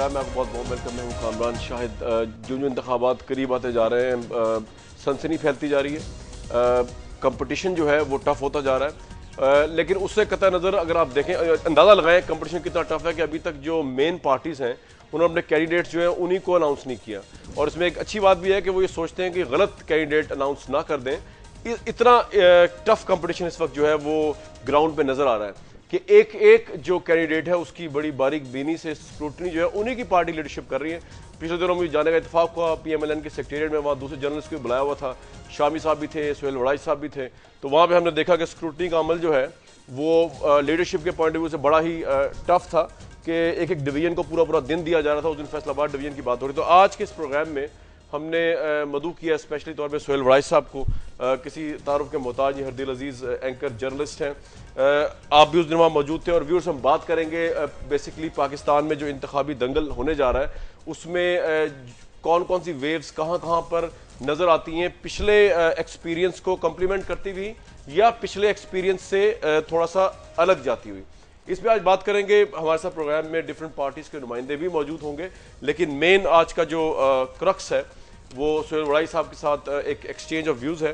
Programme में आपको बहुत बहुत वेलकम। मैं हूँ कामरान शाहिद। जो इंतखाबात करीब आते जा रहे हैं, सनसनी फैलती जा रही है, कंपटीशन जो है वो टफ होता जा रहा है। लेकिन उससे कतई नज़र अगर आप देखें, अंदाज़ा लगाएं कंपटीशन कितना टफ है कि अभी तक जो मेन पार्टीज़ हैं उन्होंने अपने कैंडिडेट्स जो हैं उन्हीं को अनाउंस नहीं किया। और इसमें एक अच्छी बात भी है कि वो ये सोचते हैं कि गलत कैंडिडेट अनाउंस ना कर दें। इतना टफ कंपटीशन इस वक्त जो है वो ग्राउंड पे नज़र आ रहा है कि एक एक जो कैंडिडेट है उसकी बड़ी बारीक बीनी से स्क्रूटनी जो है उन्हीं की पार्टी लीडरशिप कर रही है। पिछले दिनों में जाने का इत्तेफाक हुआ, PMLN के सेक्रेटरिएट में, वहाँ दूसरे जर्नलिस्ट को बुलाया हुआ था, शामी साहब भी थे, सुहेल वड़ाई साहब भी थे। तो वहाँ पे हमने देखा कि स्क्रूटनी का अमल जो है वो लीडरशिप के पॉइंट ऑफ व्यू से बड़ा ही टफ था कि एक एक डिवीजन को पूरा पूरा दिन दिया जा रहा था। उस दिन फैसलाबाद डिवीजन की बात हो रही। तो आज के इस प्रोग्राम में हमने मदू किया स्पेशली तौर पे सुहेल वड़ाई साहब को, किसी तारुफ के मोहताज नहीं, हरदिल अजीज़ एंकर जर्नलिस्ट हैं। आप भी उस दिन वहाँ मौजूद थे। और व्यूअर्स, हम बात करेंगे बेसिकली पाकिस्तान में जो इंतखाबी दंगल होने जा रहा है उसमें कौन कौन सी वेव्स कहाँ कहाँ पर नज़र आती हैं, पिछले एक्सपीरियंस को कम्प्लीमेंट करती हुई या पिछले एक्सपीरियंस से थोड़ा सा अलग जाती हुई। इस पर आज बात करेंगे। हमारे साथ प्रोग्राम में डिफरेंट पार्टीज़ के नुमाइंदे भी मौजूद होंगे, लेकिन मेन आज का जो क्रक्स है वो सुहेल वड़ाई साहब के साथ एक एक्सचेंज ऑफ व्यूज़ है,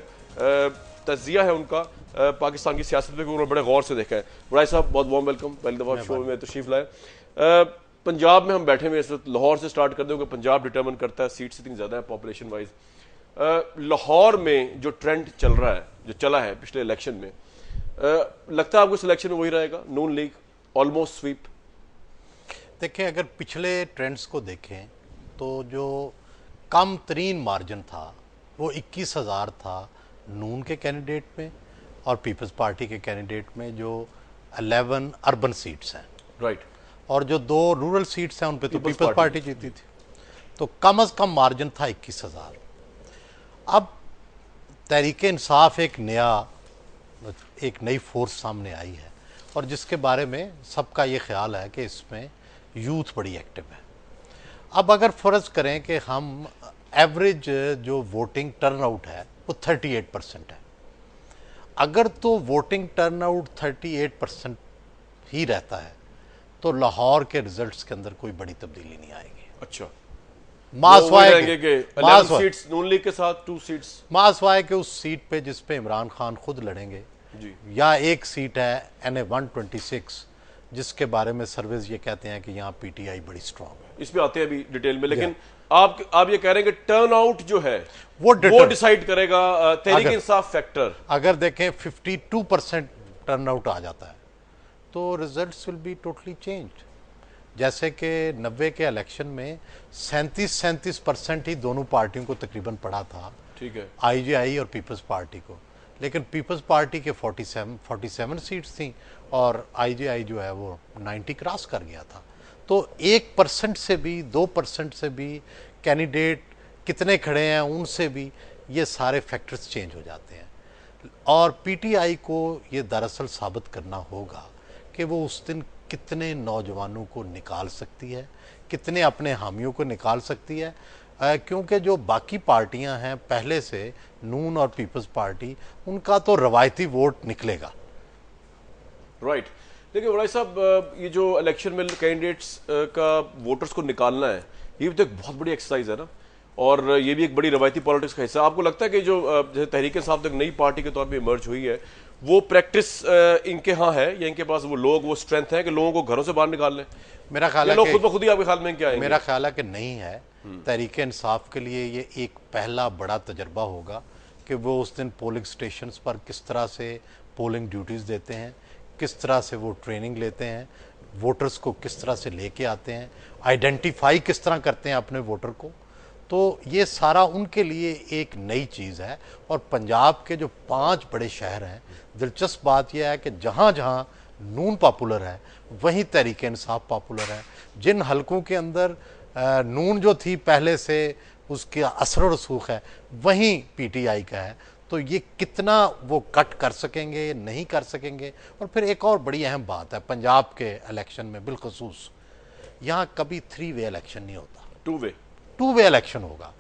तजिया है उनका पाकिस्तान की सियासत पे, उन्होंने बड़े गौर से देखा है। वड़ाई साहब, बहुत बहुत वेलकम, पहली दफ़ा शो में तशरीफ लाए। पंजाब में हम बैठे हुए इस वक्त, लाहौर से स्टार्ट कर देंगे। पंजाब डिटर्मिन करता है, सीट्स इतनी ज़्यादा है पॉपुलेशन वाइज। लाहौर में जो ट्रेंड चल रहा है, जो चला है पिछले इलेक्शन में, लगता है आपको सिलेक्शन में वही रहेगा, नून लीग ऑलमोस्ट स्वीप? देखें, अगर पिछले ट्रेंड्स को देखें तो जो कम तरीन मार्जिन था वो 21,000 था नून के कैंडिडेट में और पीपल्स पार्टी के कैंडिडेट में, जो 11 अर्बन सीट्स हैं, राइट, और जो 2 रूरल सीट्स हैं उन पे तो पीपल्स पार्टी जीती थी। तो कम अज़ कम मार्जिन था 21,000। अब तहरीक इंसाफ एक नई फोर्स सामने आई है और जिसके बारे में सबका ये ख्याल है कि इसमें यूथ बड़ी एक्टिव है। अब अगर फ़र्ज़ करें कि हम एवरेज जो वोटिंग टर्नआउट है वो 38% है, अगर तो वोटिंग टर्नआउट 38% ही रहता है तो लाहौर के रिजल्ट्स के अंदर कोई बड़ी तब्दीली नहीं आएगी। अच्छा, मासवाए के साथ 2 सीट्स, मासवाए के उस सीट पे जिस पे इमरान खान खुद लड़ेंगे जी, या एक सीट है NA 126 जिसके बारे में सर्वेज ये कहते हैं कि यहाँ PTI बड़ी स्ट्रांग है। इस पे आते हैं अभी डिटेल में, लेकिन आप ये कह रहे हैं कि टर्नआउट जो है वो डिसाइड करेगा तहरीक इंसाफ फैक्टर। अगर देखें 52% टर्नआउट आ जाता है तो results will be totally changed. जैसे कि 90 के इलेक्शन में 37% ही दोनों पार्टियों को तकरीबन पड़ा था, ठीक है, IJI और पीपल्स पार्टी को, लेकिन पीपल्स पार्टी के 47 सीट्स थी और IJI जो है वो 90 क्रॉस कर गया था। तो 1% से भी 2% से भी कैंडिडेट कितने खड़े हैं उनसे भी ये सारे फैक्टर्स चेंज हो जाते हैं। और PTI को ये दरअसल साबित करना होगा कि वो उस दिन कितने नौजवानों को निकाल सकती है, कितने अपने हामियों को निकाल सकती है, क्योंकि जो बाकी पार्टियां हैं पहले से, नून और पीपल्स पार्टी, उनका तो रवायती वोट निकलेगा। राइट। देखिए वड़ाई साहब, ये जो इलेक्शन में कैंडिडेट्स का वोटर्स को निकालना है, ये भी तो एक बहुत बड़ी एक्सरसाइज है ना, और ये भी एक बड़ी रवायती पॉलिटिक्स का हिस्सा। आपको लगता है कि जो जैसे तहरीक इंसाफ तो एक नई पार्टी के तौर पे इमर्ज हुई है, वो प्रैक्टिस इनके यहाँ है या इनके पास वो लोग, वो स्ट्रेंथ है कि लोगों को घरों से बाहर निकाल लें? मेरा ख्याल है लोग खुद ब खुद ही आपके ख्याल में क्या है? मेरा ख्याल है कि नहीं है। तहरीक इंसाफ के लिए ये एक पहला बड़ा तजर्बा होगा कि वो उस दिन पोलिंग स्टेशंस पर किस तरह से पोलिंग ड्यूटीज़ देते हैं, किस तरह से वो ट्रेनिंग लेते हैं, वोटर्स को किस तरह से लेके आते हैं, आइडेंटिफाई किस तरह करते हैं अपने वोटर को। तो ये सारा उनके लिए एक नई चीज़ है। और पंजाब के जो 5 बड़े शहर हैं, दिलचस्प बात यह है कि जहाँ जहाँ नून पॉपुलर है वहीं तहरीक इंसाफ पॉपुलर है। जिन हलकों के अंदर नून जो थी पहले से उसके असर रसूख है वहीं PTI का है। तो ये कितना वो कट कर सकेंगे, नहीं कर सकेंगे। और फिर एक और बड़ी अहम बात है पंजाब के इलेक्शन में बिलखसूस, यहाँ कभी 3 वे इलेक्शन नहीं होता, 2 वे इलेक्शन होगा।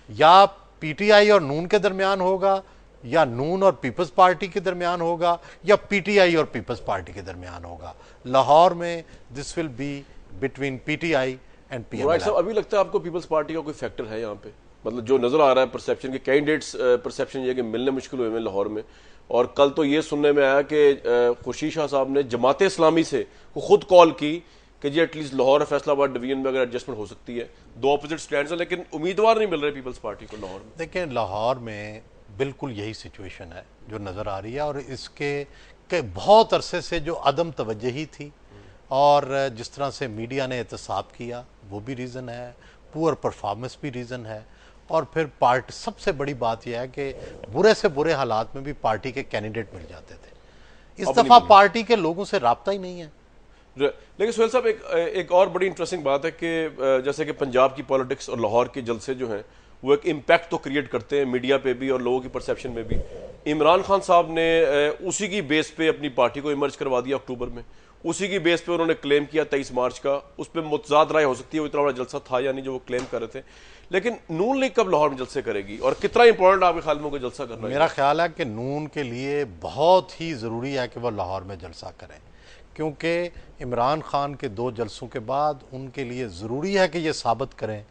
या PTI और नून के दरमियान होगा, या नून और पीपल्स पार्टी के दरमियान होगा, या PTI और पीपल्स पार्टी के दरमियान होगा। लाहौर में this will be between PTI and right साहब, अभी लगता है आपको पीपल्स पार्टी का कोई फैक्टर है यहाँ पे? मतलब जो नजर आ रहा है परसेप्शन के कैंडिडेट्स, परसेप्शन ये कि मिलने मुश्किल हुए हैं लाहौर में, और कल तो ये सुनने में आया कि खुर्शीद शाह साहब ने जमात इस्लामी से खुद कॉल की कि जी एटलीस्ट लाहौर और फैसलाबाद डिवीजन में अगर एडजस्टमेंट हो सकती है। दो अपोजिट स्टैंड्स हैं, लेकिन उम्मीदवार नहीं मिल रहे पीपल्स पार्टी को लाहौर में। देखिए, लाहौर में बिल्कुल यही सिचुएशन है जो नज़र आ रही है, और इसके के बहुत अरसे से जो अदम तवज्जही थी और जिस तरह से मीडिया ने एहतसाब किया वो भी रीज़न है, पुअर परफॉर्मेंस भी रीज़न है, और फिर पार्टी, सबसे बड़ी बात यह है कि बुरे से बुरे हालात में भी पार्टी के कैंडिडेट मिल जाते थे। इस दफ़ा पार्टी के लोगों से राब्ता ही नहीं है। लेकिन सोहेल साहब, एक और बड़ी इंटरेस्टिंग बात है कि जैसे कि पंजाब की पॉलिटिक्स और लाहौर के जलसे जो हैं वो एक इम्पैक्ट तो क्रिएट करते हैं मीडिया पे भी और लोगों की परसेप्शन में भी। इमरान खान साहब ने उसी की बेस पे अपनी पार्टी को इमर्ज करवा दिया अक्टूबर में, उसी की बेस पे उन्होंने क्लेम किया 23 मार्च का। उस पर मुतजाद राय हो सकती है वो इतना बड़ा जलसा था या नहीं जो वो क्लेम कर रहे थे, लेकिन नून लीग कब लाहौर में जलसे करेगी और कितना इंपॉर्टेंट आपके ख्याल में जलसा करना? मेरा ख्याल है कि नून के लिए बहुत ही ज़रूरी है कि वह लाहौर में जलसा करें, क्योंकि इमरान खान के 2 जलसों के बाद उनके लिए ज़रूरी है कि ये साबित करें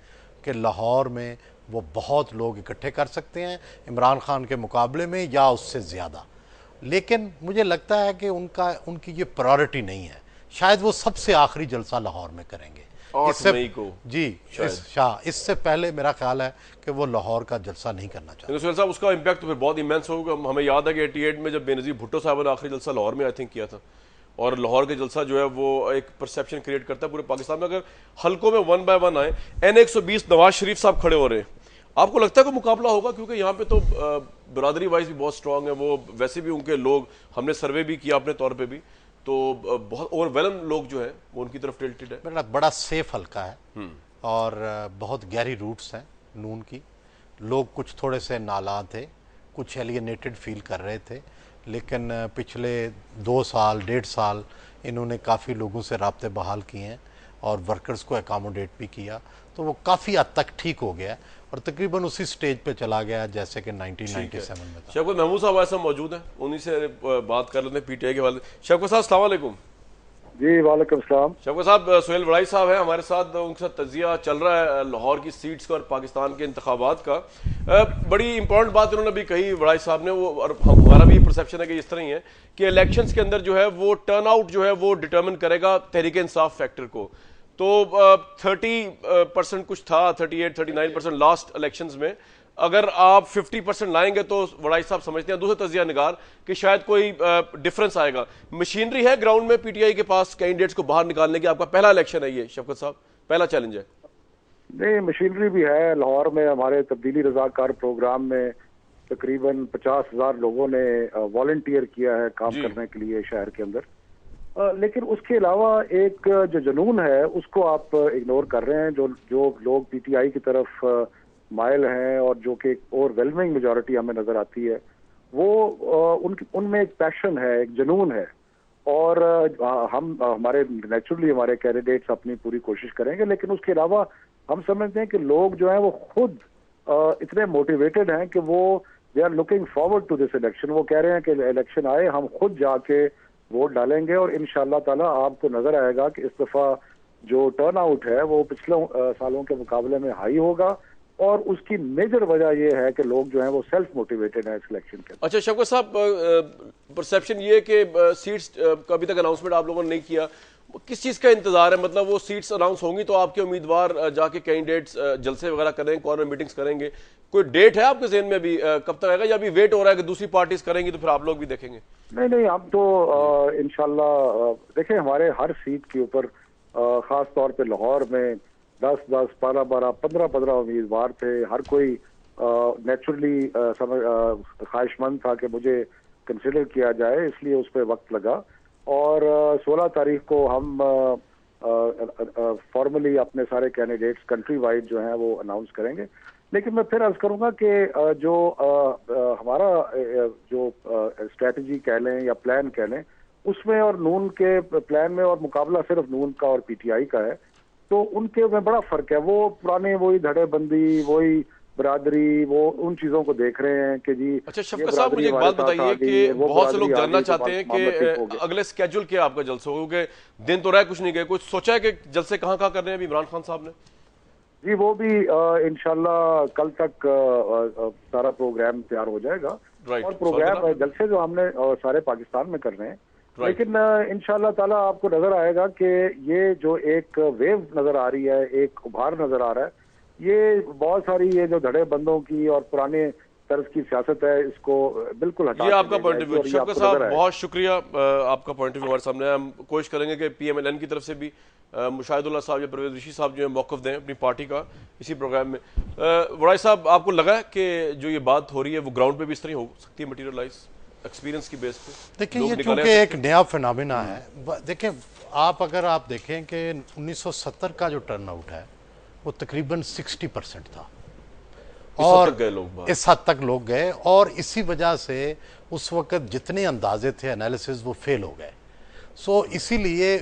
कि लाहौर में वो बहुत लोग इकट्ठे कर सकते हैं इमरान खान के मुकाबले में या उससे ज़्यादा। लेकिन मुझे लगता है कि उनकी ये प्रायोरिटी नहीं है। शायद वो सबसे आखिरी जलसा लाहौर में करेंगे 8 मई को। जी, इससे पहले मेरा ख्याल है कि वो लाहौर का जलसा नहीं करना चाहते। सुहेल साहब, उसका इम्पैक्ट तो फिर बहुत इमेंस होगा। हमें याद है कि 88 में जब बेनज़ीर भुट्टो साहब ने आखिरी जलसा लाहौर में आई थिंक किया था, और लाहौर का जलसा जो है वो एक परसेप्शन क्रिएट करता है पूरे पाकिस्तान में। अगर हल्कों में 1 बाय 1 आए, N120 नवाज शरीफ साहब खड़े हो रहे हैं, आपको लगता है कि मुकाबला होगा? क्योंकि यहाँ पे तो बरादरी वाइज भी बहुत स्ट्रांग है, वो वैसे भी उनके लोग, हमने सर्वे भी किया अपने तौर पे भी, तो बहुत ओवरवेलम लोग जो है वो उनकी तरफ टिल्टेड है। बड़ा सेफ हल्का है और बहुत गहरी रूट्स हैं नून की। लोग कुछ थोड़े से नाला थे, कुछ एलियनेटेड फील कर रहे थे, लेकिन पिछले 2 साल 1.5 साल इन्होंने काफ़ी लोगों से राब्ते बहाल किए हैं और वर्कर्स को अकोमोडेट भी किया, तो वो काफ़ी हद तक ठीक हो गया और तकरीबन उसी स्टेज पे चला गया जैसे कि 1997 में था। शौकत महमूद साहब ऐसा मौजूद है, उन्हीं से बात कर लेते हैं पीटीआई के वाले। शौकत साहब अस्सलाम वालेकुम। जी वालेकुम सलाम। शौकत साहब, सोहेल वड़ाई साहब हैं हमारे साथ, उनके साथ तजिया चल रहा है लाहौर की सीट्स का और पाकिस्तान के इंतखाबात का। बड़ी इंपॉर्टेंट बात उन्होंने अभी कही वड़ाई साहब ने, वो और हमारा भी परसेप्शन है कि इस तरह ही है कि इलेक्शंस के अंदर जो है वो टर्न आउट जो है वो डिटर्मिन करेगा तहरीक इंसाफ फैक्टर को। तो 30% कुछ था, 38-39% लास्ट इलेक्शंस में, अगर आप 50% लाएंगे तो वड़ाई साहब समझते हैं, दूसरे तजिया निगार, कि शायद कोई डिफरेंस आएगा। मशीनरी है ग्राउंड में पीटीआई के पास कैंडिडेट्स को बाहर निकालने की? आपका पहला इलेक्शन है ये शौकत साहब, पहला चैलेंज है। नहीं, मशीनरी भी है लाहौर में। हमारे तब्दीली रजाकार प्रोग्राम में तकरीबन 50,000 लोगों ने वॉलंटियर किया है काम करने के लिए शहर के अंदर। लेकिन उसके अलावा एक जो जुनून है उसको आप इग्नोर कर रहे हैं। जो लोग पीटीआई की तरफ माइल हैं और जो कि ओवरवेलमिंग मेजॉरिटी हमें नजर आती है, वो उनमें एक पैशन है, एक जुनून है, और हमारे नेचुरली हमारे कैंडिडेट्स अपनी पूरी कोशिश करेंगे। लेकिन उसके अलावा हम समझते हैं कि लोग जो हैं वो खुद इतने मोटिवेटेड हैं कि वो they are looking forward to this election. वो कह रहे हैं कि इलेक्शन आए, हम खुद जाके वोट डालेंगे और इंशाअल्लाह ताला आपको नजर आएगा कि इस दफा जो टर्न आउट है वो पिछले सालों के मुकाबले में हाई होगा, और उसकी मेजर वजह यह है कि लोग जो हैं वो सेल्फ मोटिवेटेड हैं इस इलेक्शन के। अच्छा शौकत साहब, परसेप्शन ये कि सीट्स का अभी तक अनाउंसमेंट आप लोगों ने नहीं किया, किस चीज़ का इंतजार है? मतलब वो सीट्स अनाउंस होंगी तो आपके उम्मीदवार जाके कैंडिडेट्स जलसे वगैरह करेंगे, कॉर्नर मीटिंग्स करेंगे, कोई डेट है आपके ज़हन में अभी कब तक आएगा, या अभी वेट हो रहा है कि दूसरी पार्टीज करेंगी तो फिर आप लोग भी देखेंगे? नहीं, हम तो इंशाल्लाह देखें, हमारे हर सीट के ऊपर खास तौर पे लाहौर में 10-10, 12-12, 15-15 उम्मीदवार थे। हर कोई नेचुरली ख्वाहिशमंद था कि मुझे कंसिडर किया जाए, इसलिए उस पर वक्त लगा। और 16 तारीख को हम फॉर्मली अपने सारे कैंडिडेट्स कंट्री वाइड जो हैं वो अनाउंस करेंगे। लेकिन मैं फिर अर्ज करूंगा कि जो हमारा जो स्ट्रेटजी कह लें या प्लान कह लें, उसमें और नून के प्लान में और मुकाबला सिर्फ नून का और पीटीआई का है, तो उनके में बड़ा फर्क है। वो पुराने वही धड़ेबंदी, वही बरादरी, वो उन चीजों को देख रहे हैं कि जी। अच्छा शफकत साहब, मुझे एक बात बताइए कि बहुत से लोग जानना चाहते हैं कि अगले स्केड्यूल क्या आपका जलसों, क्योंकि दिन तो रहा कुछ नहीं गए, कुछ सोचा है कि जलसे कहाँ कर रहे हैं अभी इमरान खान साहब ने? जी वो भी इंशाल्लाह कल तक सारा प्रोग्राम तैयार हो जाएगा। और प्रोग्राम जलसे जो हमने सारे पाकिस्तान में कर रहे हैं, लेकिन इंशाल्लाह ताला आपको नजर आएगा कि ये जो एक वेव नजर आ रही है, एक उभार नजर आ रहा है, ये बहुत सारी ये जो धड़े बंदों की और पुराने तर्ज की सियासत है, इसको बिल्कुल हटा। ये आपका पॉइंट ऑफ व्यू शफकत साहब, बहुत शुक्रिया। आपका पॉइंट ऑफ व्यू हमारे सामने, हम कोशिश करेंगे कि PMLN की तरफ से भी मुशाहिदुल्लाह साहब या परवेज ऋषि साहब जो है मौक़िफ़ दें अपनी पार्टी का इसी प्रोग्राम में। वड़ाई साहब, आपको लगा है कि जो ये बात हो रही है वो ग्राउंड पे भी इस तरह हो सकती है मटीरियलाइज एक्सपीरियंस की बेस पे? देखिए ये चूंकि एक नया फिनोमेना है। देखें अगर आप देखें कि 1970 का जो टर्नआउट है वो तकरीबन 60% था और इस हद तक लोग गए, और इसी वजह से उस वक्त जितने अंदाजे थे एनालिसिस वो फेल हो गए। सो इसीलिए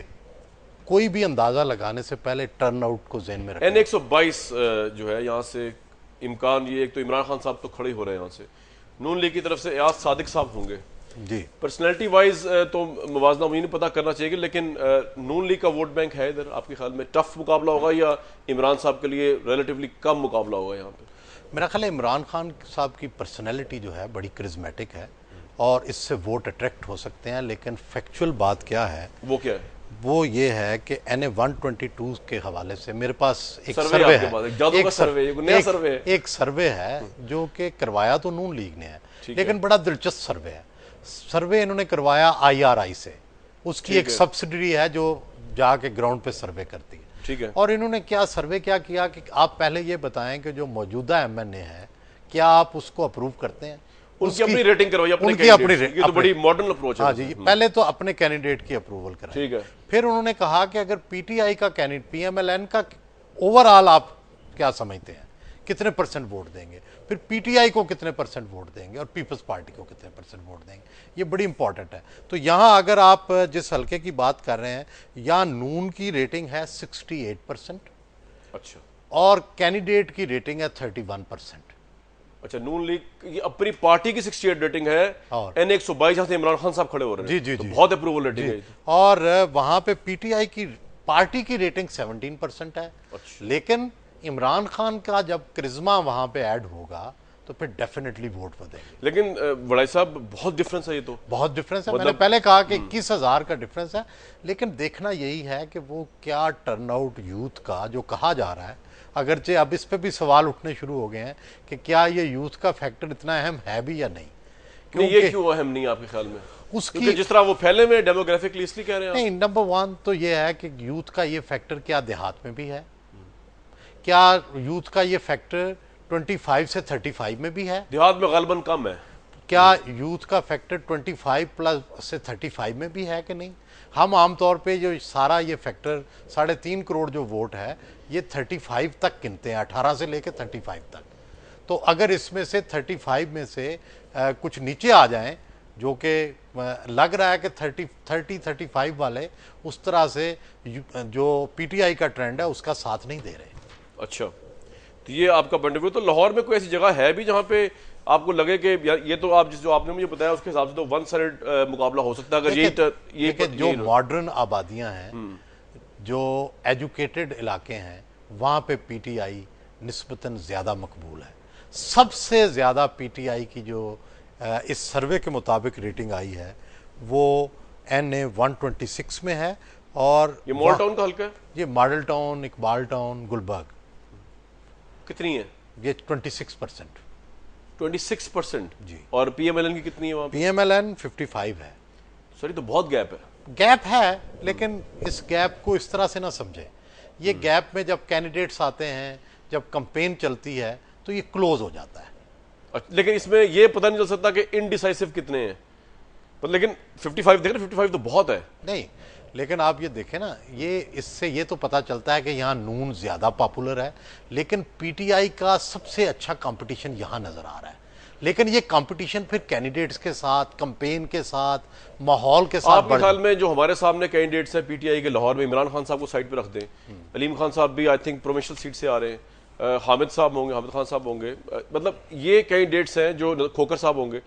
कोई भी अंदाजा लगाने से पहले टर्नआउट को ज़हन में रखें। N122 जो है यहाँ से इम्कान, ये एक तो इमरान खान साहब तो खड़े हो रहे हैं यहाँ से, नून लीग की तरफ से एयाज सादिक साहब होंगे जी। पर्सनैलिटी वाइज तो मुवाजना मुझे नहीं पता करना चाहिए, लेकिन नून लीग का वोट बैंक है इधर, आपके ख्याल में टफ मुकाबला होगा या इमरान साहब के लिए रिलेटिवली कम मुकाबला होगा यहाँ पे? मेरा ख्याल है इमरान खान साहब की पर्सनैलिटी जो है बड़ी करिज्मेटिक है और इससे वोट अट्रैक्ट हो सकते हैं, लेकिन फैक्चुअल बात क्या है, वो क्या है? वो ये है कि NA-122 के हवाले से मेरे पास एक सर्वे है, एक सर्वे है जो कि करवाया तो नून लीग ने है, लेकिन बड़ा दिलचस्प सर्वे है। सर्वे इन्होंने करवाया IRI से, उसकी एक सब्सिडरी है जो जाके ग्राउंड पे सर्वे करती है। ठीक है। और इन्होंने सर्वे क्या किया कि आप पहले ये बताएं कि जो मौजूदा MNA है क्या आप उसको अप्रूव करते हैं? उनकी अपनी रेटिंग करवाई, ये तो बड़ी मॉडर्न अप्रोच है। हाँ जी, पहले तो अपने कैंडिडेट की अप्रूवल कराई। ठीक है। फिर उन्होंने कहा कि अगर PTI का कैंडिडेट, PMLN का ओवरऑल आप क्या समझते हैं, कितने % वोट देंगे, फिर PTI को कितने % वोट देंगे और पीपल्स पार्टी को कितने % वोट देंगे, ये बड़ी इंपॉर्टेंट है। तो यहाँ अगर आप जिस हल्के की बात कर रहे हैं, यहाँ नून की रेटिंग है 68%। अच्छा। और कैंडिडेट की रेटिंग है 31%। अच्छा, नून लीग की अपनी पार्टी की 68 रेटिंग है, और N122 जहां से इमरान खान साहब खड़े हो रहे हैं। जी तो बहुत अप्रूवल रेटिंग है। और वहां पे PTI की पार्टी की रेटिंग 17% है। अच्छा। लेकिन इमरान खान का जब करिश्मा वहां पे ऐड होगा तो फिर डेफिनेटली वोट बढ़ेंगे। लेकिन वड़ाई साहब बहुत डिफरेंस है, ये तो बहुत डिफरेंस है। मैंने पहले कहा कि 21,000 का डिफरेंस है, लेकिन देखना यही है कि वो क्या टर्नआउट यूथ का जो कहा जा रहा है, अगरचे अब इस पे भी सवाल उठने शुरू हो गए हैं कि क्या ये यूथ का फैक्टर इतना अहम है भी या नहीं। क्योंकि ये क्यों अहम नहीं आपके ख्याल में? उसकी जिस तरह वो फैले में डेमोग्राफिकली, इसलिए कह रहे हैं नहीं। नंबर 1 तो ये है कि यूथ का ये फैक्टर क्या देहात में भी है, क्या यूथ का ये फैक्टर 25 से 35 में भी है? देहात में गालिबन कम है। क्या यूथ का फैक्टर 25 प्लस से 35 में भी है कि नहीं? हम आमतौर पे जो सारा ये फैक्टर 3.5 करोड़ जो वोट है ये 35 तक गिनते हैं, 18 से लेकर 35 तक। तो अगर इसमें से 35 में से कुछ नीचे आ जाएं, जो कि लग रहा है कि 35 वाले उस तरह से जो PTI का ट्रेंड है उसका साथ नहीं दे रहे। अच्छा, तो ये आपका पॉइंट ऑफ व्यू। तो लाहौर में कोई ऐसी जगह है भी जहाँ पे आपको लगे कि ये तो आप जो आपने मुझे बताया उसके हिसाब से तो वन साइड मुकाबला हो सकता है? अगर ये जो मॉडर्न आबादियां हैं, जो एजुकेटेड इलाके हैं, वहाँ पे PTI निस्बतन ज़्यादा मकबूल है। सबसे ज़्यादा PTI की जो इस सर्वे के मुताबिक रेटिंग आई है वो NA-126 में है। और ये मॉडल टाउन का हल्का है? ये model town, Iqbal town, Gulberg. कितनी है ये? 26%। 26% जी। और PMLN की कितनी है वहाँ? PMLN 55 है। सॉरी, तो बहुत गैप है। गैप है, लेकिन इस गैप को इस तरह से ना समझे। ये गैप में जब कैंडिडेट्स आते हैं, जब कैंपेन चलती है, तो ये क्लोज हो जाता है। लेकिन इसमें ये पता नहीं चल सकता कि इनडिसाइसिव कितने हैं। पर लेकिन 55 देख रहे, 55 तो बहुत है। नहीं, लेकिन आप ये देखें ना, ये इससे ये तो पता चलता है कि यहाँ नून ज़्यादा पॉपुलर है, लेकिन PTI का सबसे अच्छा कंपटीशन यहाँ नज़र आ रहा है। लेकिन ये कंपटीशन फिर कैंडिडेट्स के साथ, कैंपेन के साथ, माहौल के साथ। आपके ख्याल में जो हमारे सामने कैंडिडेट्स हैं PTI के लाहौर में, इमरान खान साहब को साइड पे रख दें, अलीम खान साहब भी आई थिंक प्रोविंशियल सीट से आ रहे हैं, हामिद साहब होंगे, हामिद खान साहब होंगे, मतलब ये कैंडिडेट्स हैं जो खोखर साहब होंगे,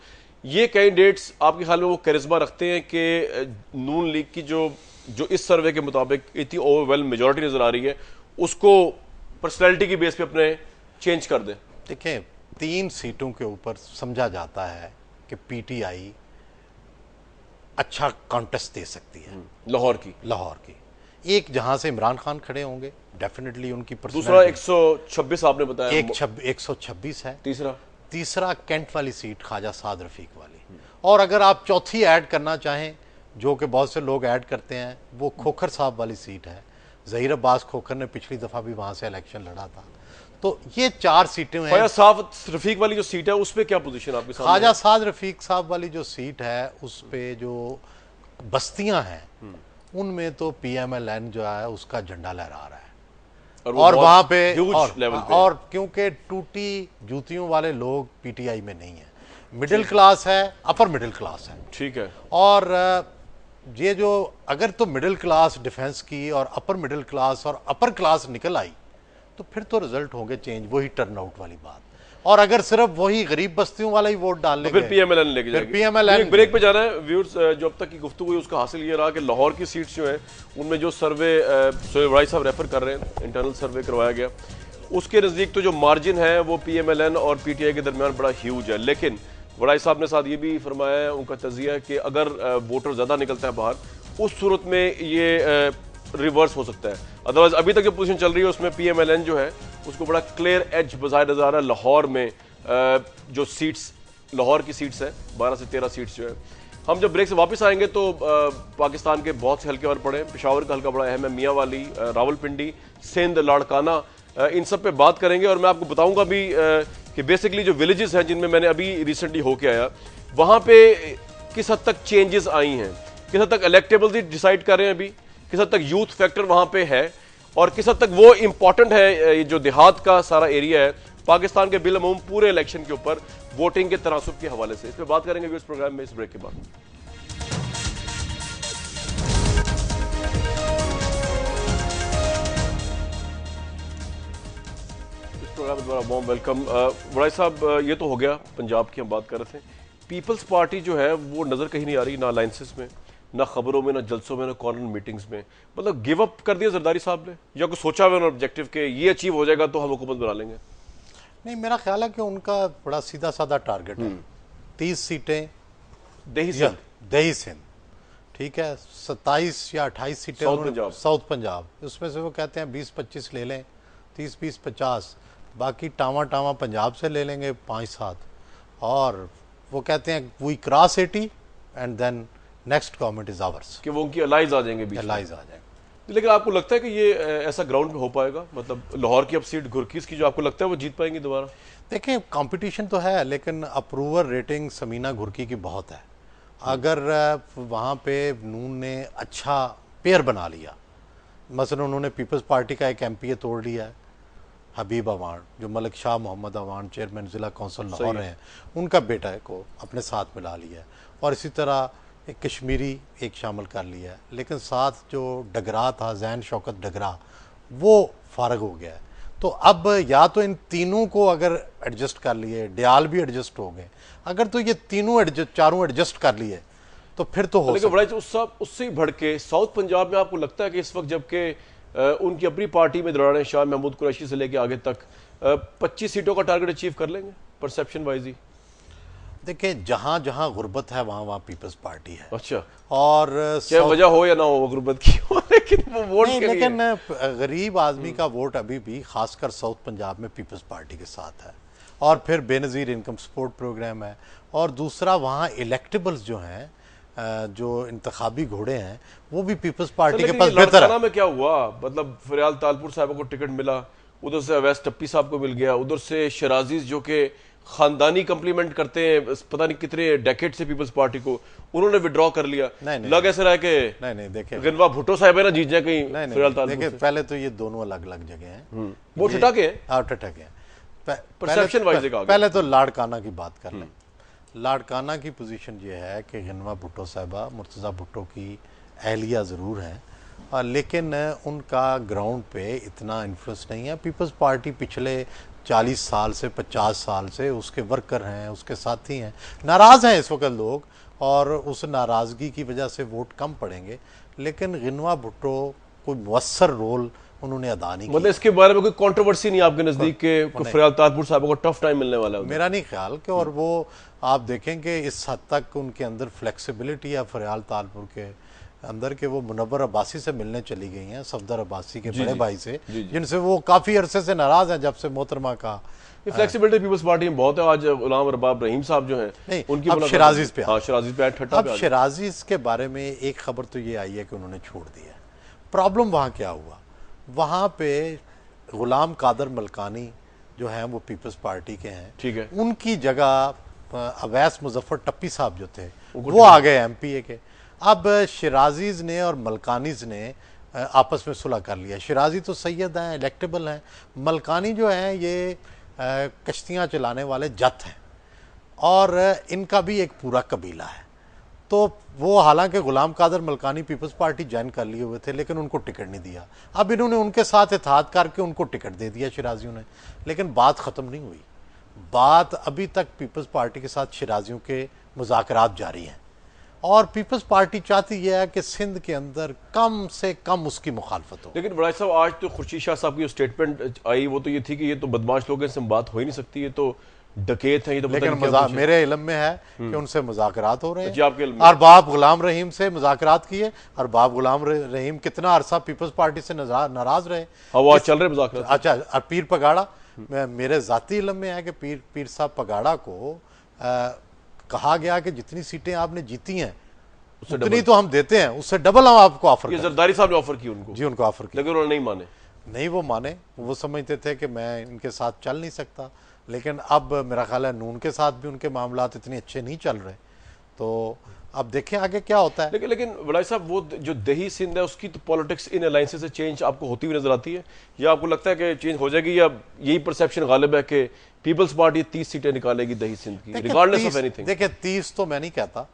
ये कैंडिडेट्स आपके ख्याल में वो करिश्मा रखते हैं कि नून लीग की जो इस सर्वे के मुताबिक इतनी ओवरवेल मेजॉरिटी नजर आ रही है उसको पर्सनैलिटी की बेस पे अपने चेंज कर दें? देखिए 3 सीटों के ऊपर समझा जाता है कि पीटीआई अच्छा कॉन्टेस्ट दे सकती है। लाहौर की एक जहां से इमरान खान खड़े होंगे, डेफिनेटली उनकी दूसरा 126 आपने बताया, 126 है। तीसरा कैंट वाली सीट ख्वाजा साद रफीक वाली, और अगर आप चौथी ऐड करना चाहें जो कि बहुत से लोग ऐड करते हैं, वो खोखर साहब वाली सीट है। ज़हीर अब्बास खोखर ने पिछली दफा भी वहां से इलेक्शन लड़ा था। तो ये 4 सीटें हैं। ख्वाजा साद रफीक वाली जो सीट है उस पे क्या पोजीशन आपके सामने? ख्वाजा साद रफीक साहब वाली जो सीट है उस पे जो बस्तियां हैं उनमें तो पीएमएलएन जो है उसका झंडा लहरा रहा है, और वहां पे और क्योंकि टूटी जूतियों वाले लोग पीटीआई में नहीं है, मिडिल क्लास है, अपर मिडिल क्लास है। ठीक है। और ये जो अगर तो मिडिल क्लास डिफेंस की और अपर मिडिल क्लास और अपर क्लास निकल आई तो फिर तो रिजल्ट होंगे चेंज, वही टर्नआउट वाली बात। और अगर सिर्फ वही गरीब बस्तियों वाला ही वोट डाल लेंगे तो फिर पीएमएलएन लेके जाएगी। पीएमएलएन ब्रेक पे जाना है व्यूअर्स। जो अब तक की गुफ्तगू हुई उसका हासिल ये रहा कि लाहौर की सीट्स जो है उनमें जो सर्वे सोहेल वड़ाई साहब रेफर कर रहे हैं, इंटरनल सर्वे करवाया गया, उसके नज़दीक तो जो मार्जिन है वो पीएमएलएन और पीटीआई के दरमियान बड़ा ह्यूज है। लेकिन वड़ाई साहब ने साथ ये भी फरमाया है, उनका तजिया है कि अगर वोटर ज़्यादा निकलता है बाहर, उस सूरत में ये रिवर्स हो सकता है। अदरवाइज अभी तक जो पोजीशन चल रही है उसमें पीएमएलएन जो है उसको बड़ा क्लियर एज बजाय नजर आ रहा है। लाहौर में जो सीट्स, लाहौर की सीट्स है 12 से 13 सीट्स जो है। हम जब ब्रेक से वापस आएंगे तो पाकिस्तान के बहुत से हल्के और पड़े, पेशावर का हल्का बड़ा अहम है, मियाँ वाली, रावलपिंडी, सिंध, लाड़काना, इन सब पे बात करेंगे। और मैं आपको बताऊंगा भी कि बेसिकली जो विलेजेस हैं जिनमें मैंने अभी रिसेंटली होके आया, वहाँ पे किस हद तक चेंजेस आई हैं, किस हद तक इलेक्टेबल्स ही डिसाइड कर रहे हैं अभी, किस हद तक यूथ फैक्टर वहाँ पे है, और किस हद तक वो इंपॉर्टेंट है ये जो देहात का सारा एरिया है पाकिस्तान के बिलअमूम पूरे इलेक्शन के ऊपर वोटिंग के तनासुब के हवाले से। इस पर बात करेंगे इस प्रोग्राम में, इस ब्रेक के बाद। इस प्रोग्राम में दोबारा वार्म वेलकम। वड़ाई साहब, ये तो हो गया पंजाब की हम बात कर रहे थे। पीपल्स पार्टी जो है वो नजर कहीं नहीं आ रही, ना अलायंसेस में, ना खबरों में, ना जलसों में, ना कॉर्नर मीटिंग्स में। मतलब गिव अप कर दिया जरदारी साहब ने, या कुछ सोचा हुआ ऑब्जेक्टिव के ये अचीव हो जाएगा तो हम हुकूमत बना लेंगे? नहीं, मेरा ख्याल है कि उनका बड़ा सीधा साधा टारगेट है। 30 सीटें दही सिंध, ठीक है, 27 या 28 सीटें साउथ पंजाब, उसमें से वो कहते हैं 20-25 ले लें, 30-20-50, बाकी टावा पंजाब से ले लेंगे 5-7, और वो कहते हैं we cross 80 and then next government is ours, कि वो उनकी अलाइज आ जाएंगे, अलाइज आ जाएंगे। लेकिन आपको लगता है कि ये ऐसा ग्राउंड पे हो पाएगा? मतलब लाहौर की अब सीट घुरकीस की जो आपको लगता है वो जीत पाएंगे दोबारा? देखिए कंपटीशन तो है, लेकिन अप्रूवल रेटिंग समीना घुरकी की बहुत है। अगर वहाँ पे नून ने अच्छा पेयर बना लिया, मसलन उन्होंने पीपल्स पार्टी का एक एमपीए तोड़ लिया है, हबीब अवान, जो मलिक शाह मोहम्मद अवान चेयरमैन जिला कौंसिल लाहौर हैं, उनका बेटा को अपने साथ मिला लिया है, और इसी तरह एक कश्मीरी एक शामिल कर लिया है। लेकिन साथ जो डगरा था, जैन शौकत डगरा, वो फारग हो गया है। तो अब या तो इन तीनों को अगर एडजस्ट कर लिए, डयाल भी एडजस्ट हो गए, अगर तो ये चारों एडजस्ट कर लिए तो फिर तो हो। लेकिन बड़ा उससे ही बढ़ के साउथ पंजाब में आपको लगता है कि इस वक्त जबकि उनकी अपनी पार्टी में दौरान शाह महमूद कुरैशी से लेके आगे तक 25 सीटों का टारगेट अचीव कर लेंगे परसेप्शन वाइज ही? देखिए जहां जहां गुर्बत है वहां वहां पीपल्स पार्टी है। अच्छा, और क्या वजह हो या ना हो गुर्बत की हो, लेकिन वो वोट नहीं, लेकिन गरीब आदमी का वोट अभी भी खासकर साउथ पंजाब में पीपल्स पार्टी के साथ है। और फिर बेनज़ीर इनकम सपोर्ट प्रोग्राम है, और दूसरा वहाँ इलेक्टेबल्स जो हैं, जो इंतखाबी घोड़े हैं, वो भी पीपल्स पार्टी के पास बेहतर है। में क्या हुआ, मतलब फरियाल तालपुर साहब को टिकट मिला, उधर से अवैस टप्पी साहब को मिल गया, उधर से शराजीज जो कि खानदानी कम्प्लीमेंट करते हैं पता नहीं कितने डेकेड से पीपल्स पार्टी को, उन्होंने विड्रॉ कर लिया। लग ऐसा रहा है कि नहीं देखिए गनवा भुट्टो साहब है ना जीत जाए कहीं। देखिए पहले तो ये दोनों अलग अलग जगह हैं, वो ठिठाके हैं। हाँ ठिठाके हैं। परसेप्शन वाइज पहले तो लाड़काना की बात कर लें। लाड़काना की पोजीशन ये है कि गनवा भुट्टो साहिबा मुर्तज़ा भुट्टो की अहलिया ज़रूर हैं, लेकिन उनका ग्राउंड पे इतना इन्फ्लुएंस नहीं है। पीपल्स पार्टी पिछले 40 साल से 50 साल से उसके वर्कर हैं, उसके साथी हैं, नाराज़ हैं इस वक्त लोग, और उस नाराज़गी की वजह से वोट कम पड़ेंगे। लेकिन गिनवा भुट्टो कोई मुअस्सर रोल उन्होंने अदा नहीं मतलब इसके बारे में कोई कंट्रोवर्सी नहीं आपके नजदीक के फरियाल तारपुर साहब को टफ टाइम मिलने वाला है? मेरा नहीं ख्याल कि, और वो आप देखेंगे इस हद तक उनके अंदर फ्लेक्सिबिलिटी है फरियाल तारपुर के अंदर के वो मुनव्वर अब्बासी से मिलने चली गई हैं, सफदर अब्बासी के बड़े भाई से, जिनसे वो काफ़ी अरसे से नाराज़ हैं जब से मोहतरमा का। ये फ्लेक्सिबिलिटी पीपल्स पार्टी में बहुत है। आज गुलाम रबाब रहीम साहब जो हैं नहीं, उनकी अब शिराजीज पे, हाँ शिराजीज पे ठट्टा अब शिराजीज के बारे में एक खबर तो ये आई है कि उन्होंने छोड़ दिया। प्रॉब्लम वहाँ क्या हुआ, वहाँ पे गुलाम कादर मलकानी जो हैं वो पीपल्स पार्टी के हैं, ठीक है, उनकी जगह अवैस मुजफ्फर टप्पी साहब जो थे वो आ गए एमपीए के। अब शिराजीज ने और मलकानीज ने आपस में सुलह कर लिया। शिराजी तो सैयद हैं, इलेक्टेबल हैं, मलकानी जो हैं ये कश्तियाँ चलाने वाले जत हैं, और इनका भी एक पूरा कबीला है। तो वो हालांकि Ghulam Qadir Malkani peoples party join कर लिए हुए थे, लेकिन उनको टिकट नहीं दिया। अब इन्होंने उनके साथ इत्तेहाद करके उनको टिकट दे दिया शिराजियों ने, लेकिन बात ख़त्म नहीं हुई। बात अभी तक पीपल्स पार्टी के साथ शिराजियों के मुज़ाकरात जारी हैं, और पीपल्स पार्टी चाहती है कि सिंध के अंदर कम से कम उसकी मुखालफत हो। लेकिन बड़ा साहब आज तो खुर्शीद शाह साहब की जो स्टेटमेंट आई वो तो ये थी कि ये तो बदमाश लोग हैं, इनसे बात हो ही नहीं सकती, ये तो डकैत हैं, ये तो लेकिन मेरे इल्म में है कि उनसे मुज़ाकरात हो रहे हैं। आपके इल्म में? अरबाब गुलाम रहीम से मुज़ाकरात किए। अरबाब गुलाम रहीम कितना अरसा पीपल्स पार्टी से नाराज रहे। हाँ वो आज चल रहे मुज़ाकरात। अच्छा, पीर पगाड़ा, मेरे ज़ाती इल्म में है कि पीर साहब पगाड़ा को कहा गया कि जितनी सीटें आपने जीती हैं उतनी तो हम देते हैं, उससे डबल हम आपको ऑफर। ये जरदारी साहब ने ऑफर की उनको? जी, उनको ऑफर किया, लेकिन उन्होंने नहीं माने। नहीं वो माने, वो समझते थे कि मैं इनके साथ चल नहीं सकता। लेकिन अब मेरा ख्याल है नून के साथ भी उनके मामलात इतने अच्छे नहीं चल रहे, तो अब देखें आगे क्या होता है। लेकिन बड़ा साहब वो जो दही सिंध है उसकी तो पॉलिटिक्स इन अलायंसेस से चेंज आपको होती हुई नजर आती है, या आपको लगता है कि चेंज हो जाएगी, या यही परसेप्शन गालिब है कि पीपल्स पार्टी 30 सीटें निकालेगी दही सिंध की रिगार्डलेस ऑफ एनीथिंग? देखिए 30 तो मैं नहीं कहता,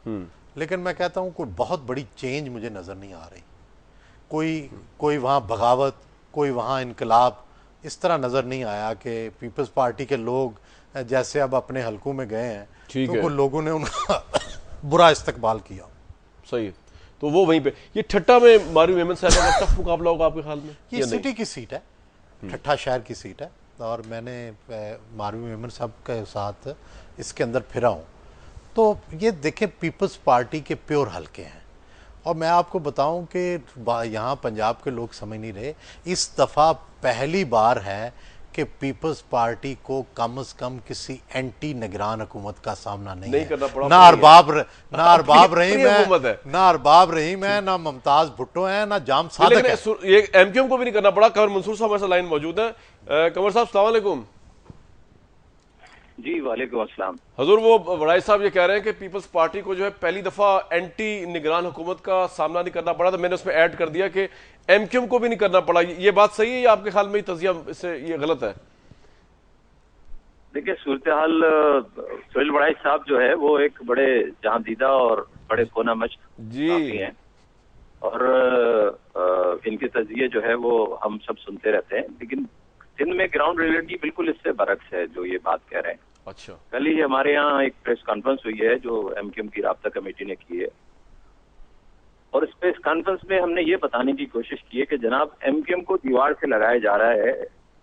लेकिन मैं कहता हूं कोई बहुत बड़ी चेंज मुझे नजर नहीं आ रही। कोई वहां बगावत, कोई वहां इनकलाब इस तरह नजर नहीं आया कि पीपल्स पार्टी के लोग जैसे अब अपने हलकों में गए हैं तो कुछ लोगों ने उनका बुरा इस्तकबाल किया। सही है, तो वो वहीं पे ये ठट्टा में मारू मेमन साहब का टफ मुकाबला होगा आपके ख्याल में? ये सिटी की सीट है, ठट्टा शहर की सीट है, और मैंने मारू मेमन साहब के साथ इसके अंदर फिरा हूँ। तो ये देखें पीपल्स पार्टी के प्योर हलके हैं, और मैं आपको बताऊं कि यहाँ पंजाब के लोग समझ नहीं रहे, इस दफ़ा पहली बार है कि पीपल्स पार्टी को कम से कम किसी एंटी निगरान हुकूमत का सामना नहीं करना पड़ा। ना अरबाब रहीम है, ना मुमताज भुट्टो है, ना जाम सादक है। ये एमक्यूएम को भी नहीं करना पड़ा। कंवर मंसूर साहब हमारे लाइन मौजूद है। कंवर साहब अस्सलाम वालेकुम। जी वालेकुम अस्सलाम। हजूर, वो वड़ाई साहब ये कह रहे हैं कि पीपल्स पार्टी को जो है पहली दफा एंटी निगरान हुकूमत का सामना नहीं करना पड़ा, तो मैंने उसमें ऐड कर दिया कि एमक्यूएम को भी नहीं करना पड़ा। ये बात सही है या आपके ख्याल में तजिया इससे ये गलत है? देखिए सूरत हाल सोहेल वड़ाई साहब जो है वो एक बड़े जहांदीदा और बड़े कोनामच हैं, और इनके तजिए जो है वो हम सब सुनते रहते हैं, लेकिन सिंध में ग्राउंड रियलिटी बिल्कुल इससे बरक्स है जो ये बात कह रहे हैं। अच्छा, कल ही हमारे यहाँ एक प्रेस कॉन्फ्रेंस हुई है जो एमक्यूएम की राब्ता कमेटी ने की है, और इस प्रेस कॉन्फ्रेंस में हमने ये बताने की कोशिश की है कि जनाब एमक्यूएम को दीवार से लगाया जा रहा है।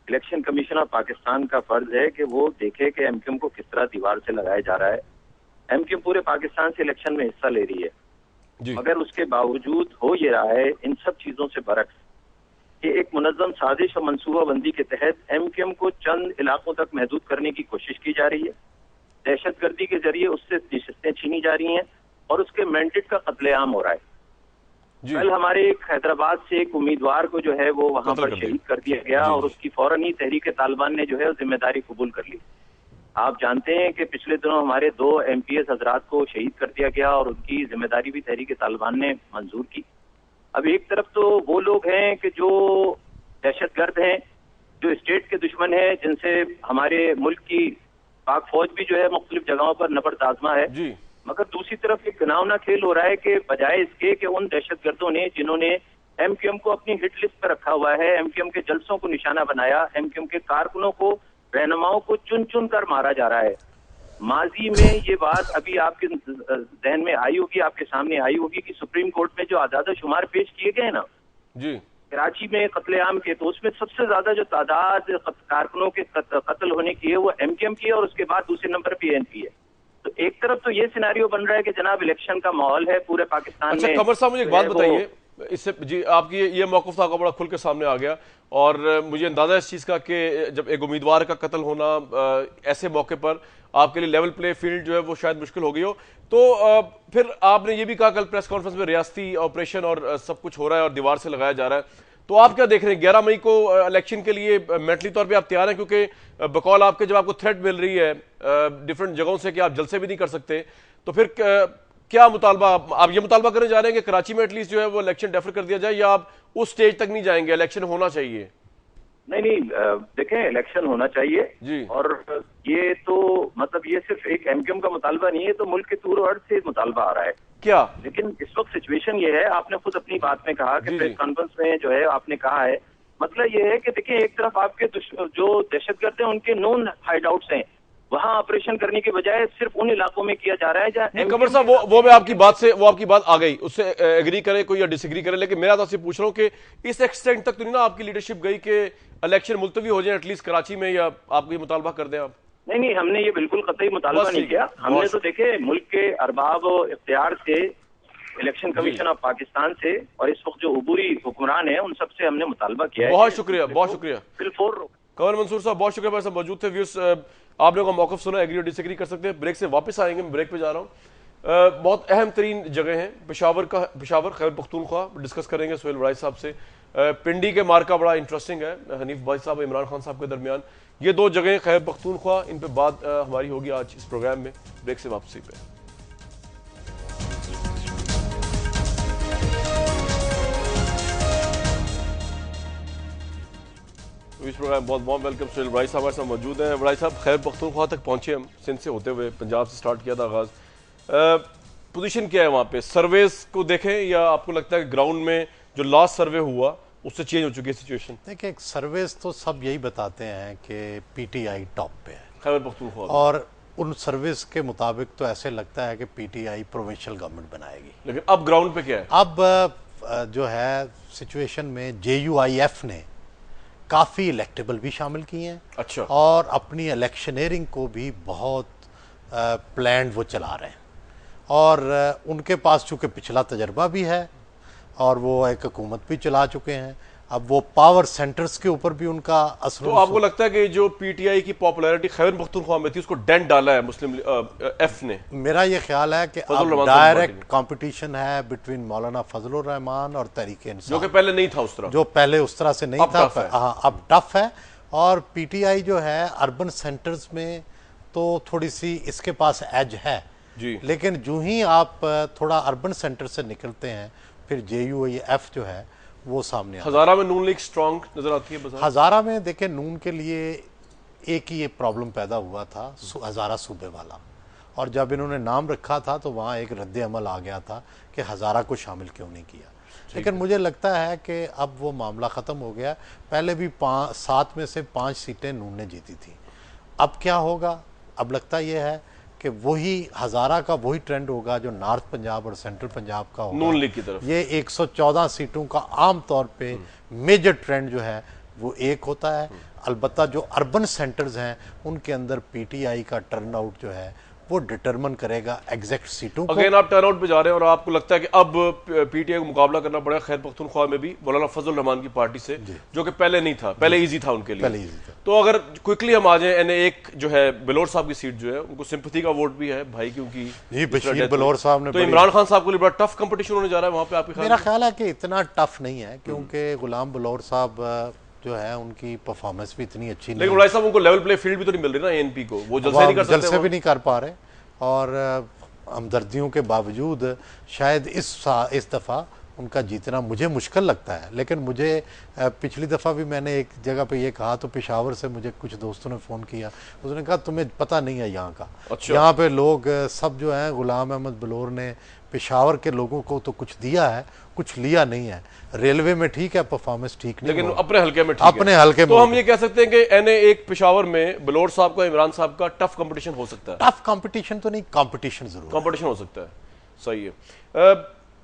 इलेक्शन कमीशन ऑफ पाकिस्तान का फर्ज है कि वो देखे कि एमक्यूएम को किस तरह दीवार से लगाया जा रहा है। एमक्यूएम पूरे पाकिस्तान से इलेक्शन में हिस्सा ले रही है, मगर उसके बावजूद हो ये रहा है इन सब चीजों से बरक्स कि एक मुनज़्ज़म साजिश और मनसूबाबंदी के तहत एमक्यूएम को चंद इलाकों तक महदूद करने की कोशिश की जा रही है। दहशतगर्दी के जरिए उससे नशिस्तें छीनी जा रही हैं और उसके मैंडेट का कत्लेआम हो रहा है। कल हमारे हैदराबाद से एक उम्मीदवार को जो है वो वहां पर शहीद कर दिया गया, और उसकी फौरन ही तहरीक तालिबान ने जो है जिम्मेदारी कबूल कर ली। आप जानते हैं कि पिछले दिनों हमारे 2 MPS हजरात को शहीद कर दिया गया, और उनकी जिम्मेदारी भी तहरीक तालिबान ने मंजूर की। अब एक तरफ तो वो लोग हैं कि जो दहशतगर्द हैं, जो स्टेट के दुश्मन हैं, जिनसे हमारे मुल्क की पाक फौज भी जो है मुख्तलिफ जगहों पर नबर्द आजमा है मगर दूसरी तरफ एक घिनौना खेल हो रहा है कि बजाय इसके कि उन दहशतगर्दों ने जिन्होंने एमक्यूएम को अपनी हिट लिस्ट पर रखा हुआ है, एमक्यूएम के जलसों को निशाना बनाया, एमक्यूएम के कारकुनों को, रहनुमाओं को चुन चुन कर मारा जा रहा है। माजी में ये बात अभी आपके जहन में आई होगी, आपके सामने आई होगी कि सुप्रीम कोर्ट में जो आदाद-ओ-शुमार पेश किए गए ना जी, कराची में कत्लेआम के, तो उसमें सबसे ज्यादा जो तादाद कारकुनों के कत्ल होने की है वो एमक्यूएम की है और उसके बाद दूसरे नंबर पे एएनपी है। तो एक तरफ तो ये सिनेरियो बन रहा है कि जनाब इलेक्शन का माहौल है पूरे पाकिस्तान में। अच्छा कमर साहब, मुझे एक बात बताइए, इससे जी आपकी ये मौक़िफ़ था बड़ा खुल के सामने आ गया और मुझे अंदाजा इस चीज़ का कि जब एक उम्मीदवार का कत्ल होना ऐसे मौके पर आपके लिए लेवल प्ले फील्ड जो है वो शायद मुश्किल हो गई हो, तो फिर आपने ये भी कहा कल प्रेस कॉन्फ्रेंस में रियासती ऑपरेशन और सब कुछ हो रहा है और दीवार से लगाया जा रहा है, तो आप क्या देख रहे हैं 11 मई को इलेक्शन के लिए मेंटली तौर पे आप तैयार हैं? क्योंकि बकौल आपके जब आपको थ्रेट मिल रही है डिफरेंट जगहों से कि आप जलसे भी नहीं कर सकते, तो फिर क्या मुतालबा आप ये मुतालबा करने जा रहे हैं कि कराची में एटलीस्ट जो है वो इलेक्शन डेफर कर दिया जाए, या आप उस स्टेज तक नहीं जाएंगे, इलेक्शन होना चाहिए? नहीं, देखें इलेक्शन होना चाहिए जी। और ये तो मतलब ये सिर्फ एक एमक्यूएम का मुतालबा नहीं है, तो मुल्क के तूर अर्थ से मुतालबा आ रहा है क्या? लेकिन इस वक्त सिचुएशन ये है, आपने खुद अपनी बात में कहा कि प्रेस कॉन्फ्रेंस में जो है आपने कहा है, मतलब ये है कि देखिए एक तरफ आपके जो दहशतगर्द हैं उनके नोन हाइडआउट्स हैं, वहां ऑपरेशन करने के बजाय सिर्फ उन इलाकों में किया जा रहा है जहां कमर साहब वो मैं आपकी बात से वो आपकी बात आ गई, उससे एग्री करे कोई या डिसएग्री करे, लेकिन मेरा तो आपसे पूछ रहा हूँ कि इस एक्सटेंट तक तो नहीं ना आपकी लीडरशिप गई कि इलेक्शन मुलतवी हो जाए एटलीस्ट कराची में, या आप ये मुतालबा कर दें आप? नहीं, हमने ये बिल्कुल कतई मुतालबा नहीं किया। हमने तो देखे मुल्क के अरबाब इख्तियार से, इलेक्शन कमीशन ऑफ पाकिस्तान से और इस वक्त जो उबूरी हुक्मरान है उन सबसे हमने मुतालबा किया है। बहुत शुक्रिया, बहुत शुक्रिया बिल्कुल। कमर मंसूर साहब बहुत शुक्रिया, मेरे साथ मौजूद थे। व्यूअर्स आप लोगों का मौक़िफ़ सुना, एग्री और डिसएग्री कर सकते हैं। ब्रेक से वापस आएंगे, मैं ब्रेक पे जा रहा हूँ। बहुत अहम तरीन जगह है पेशावर खैबर पख्तूनख्वा डिस्कस करेंगे सोहेल वराई साहब से। पिंडी के मार्का बड़ा इंटरेस्टिंग है, हनीफ भाई साहब इमरान खान साहब के दरमियान, ये दो जगह खैबर पख्तूनख्वा, इन पर बात हमारी होगी आज इस प्रोग्राम में। ब्रेक से वापसी पे इस प्रोग्राम बहुत बहुत वेलकम। सोहेल वराई साहब हमारे साथ मौजूद हैं। वराई साहब खैबर पख्तूनख्वा तक पहुंचे हम, सिंध से होते हुए पंजाब से स्टार्ट किया था आगाज़। पोजीशन क्या है वहाँ पे? सर्वेस को देखें या आपको लगता है कि ग्राउंड में जो लास्ट सर्वे हुआ उससे चेंज हो चुकी है सिचुएशन? देखिए सर्वेस तो सब यही बताते हैं कि पीटीआई टॉप पे है खैबर पख्तूनख्वा, और उन सर्विस के मुताबिक तो ऐसे लगता है कि पीटीआई प्रोविंशियल गवर्नमेंट बनाएगी। लेकिन अब ग्राउंड पे क्या है? अब जो है सिचुएशन में JUIF ने काफ़ी इलेक्टेबल भी शामिल किए हैं। अच्छा। और अपनी इलेक्शनरिंग को भी बहुत प्लान्ड वो चला रहे हैं और उनके पास चूँकि पिछला तजर्बा भी है और वो एक हुकूमत भी चला चुके हैं, अब वो पावर सेंटर्स के ऊपर भी उनका असर। तो आपको लगता है कि जो पीटीआई की पॉपुलैरिटी खैबर पख्तूनख्वा में थी उसको डेंट डाला है मुस्लिम एफ ने? मेरा ये ख्याल है कि अब डायरेक्ट कंपटीशन है बिटवीन मौलाना फजलुर रहमान और तहरीक इंसाफ, जो कि पहले नहीं था उस तरह, जो पहले उस तरह से नहीं था। हाँ, अब टफ है। और पीटीआई जो है अर्बन सेंटर्स में तो थोड़ी सी इसके पास एज है जी, लेकिन जो ही आप थोड़ा अर्बन सेंटर से निकलते हैं फिर JUIF जो है वो सामने आता है। हजारा में नून लीग स्ट्रांग नजर आती है? हजारा में देखें नून के लिए एक ही ये प्रॉब्लम पैदा हुआ था, हजारा सूबे वाला, और जब इन्होंने नाम रखा था तो वहाँ एक रद्द अमल आ गया था कि हजारा को शामिल क्यों नहीं किया। लेकिन मुझे लगता है कि अब वो मामला ख़त्म हो गया। पहले भी 7 में से 5 सीटें नून ने जीती थी। अब क्या होगा? अब लगता यह है कि वही हजारा का वही ट्रेंड होगा जो नॉर्थ पंजाब और सेंट्रल पंजाब का होगा, नून लीग की तरफ। ये 114 सीटों का आम तौर पे मेजर ट्रेंड जो है वो एक होता है। अलबत्ता जो अर्बन सेंटर्स हैं उनके अंदर पीटीआई का टर्नआउट जो है वो डिटरमिन करेगा एग्जैक्ट सीटों को। अगेन आप टर्नआउट पे जा रहे हैं और आपको लगता है कि अब पीटीआई को मुकाबला करना पड़ेगा खैबर पख्तूनख्वा में भी मौलाना फजल रहमान की पार्टी से, जो कि पहले नहीं था, पहले इजी था उनके लिए। पहले इजी था। तो अगर क्विकली हम आ जाए, एक जो है बिलोर साहब की सीट जो है उनको सिंपैथी का वोट भी है भाई, क्योंकि जी बशीर बिलोर साहब ने, तो इमरान खान साहब के लिए बड़ा टफ कंपटीशन होने जा रहा है वहां पे। आपके मेरा ख्याल है कि इतना टफ नहीं है क्योंकि गुलाम बिलोर साहब जो है उनकी परफॉर्मेंस भी इतनी अच्छी नहीं, लेकिन वराई साहब उनको लेवल प्ले फील्ड भी तो नहीं मिल रही ना एएनपी को, वो जलसे नहीं कर सकते, जलसे भी नहीं कर पा रहे और हमदर्दियों के बावजूद शायद इस दफ़ा उनका जीतना मुझे मुश्किल लगता है। लेकिन मुझे पिछली दफ़ा भी मैंने एक जगह पे ये कहा तो पेशावर से मुझे कुछ दोस्तों ने फ़ोन किया, उसने कहा तुम्हें पता नहीं है यहाँ का। अच्छा। यहाँ पे लोग सब जो हैं, गुलाम अहमद बलोर ने पेशावर के लोगों को तो कुछ दिया है, कुछ लिया नहीं है। रेलवे में ठीक है परफॉर्मेंस ठीक नहीं, लेकिन अपने हल्के में ठीक अपने है। हल्के तो में हम ये कह सकते हैं कि एनए एक पेशावर में बलोर साहब का, इमरान साहब का टफ कंपटीशन हो सकता है। टफ कंपटीशन तो नहीं, कंपटीशन जरूर कंपटीशन हो सकता है, सही है।